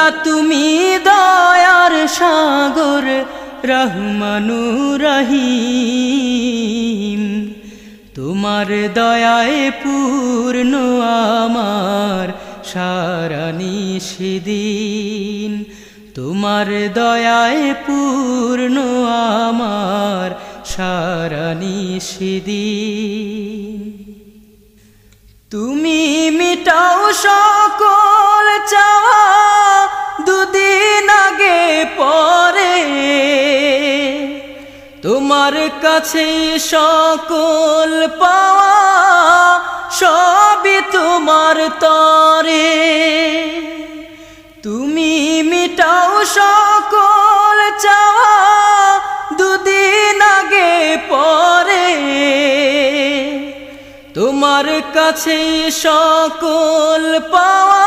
আল্লাহ তুমি দয়ার সাগর রহমানুর রহিম, তোমার দয়ায় পূর্ণ আমার সারা নিশিদিন, তোমার দয়ায় পূর্ণ আমার সারা নিশিদিন। তুমি মিটাও সকল চাওয়া দুদিন আগে পরে, তোমার কাছে সকল পাওয়া সবই তোমার তরে। তুমি মিটাও সকল চাওয়া দুদিন আগে পরে, তোমার কাছে সকল পাওয়া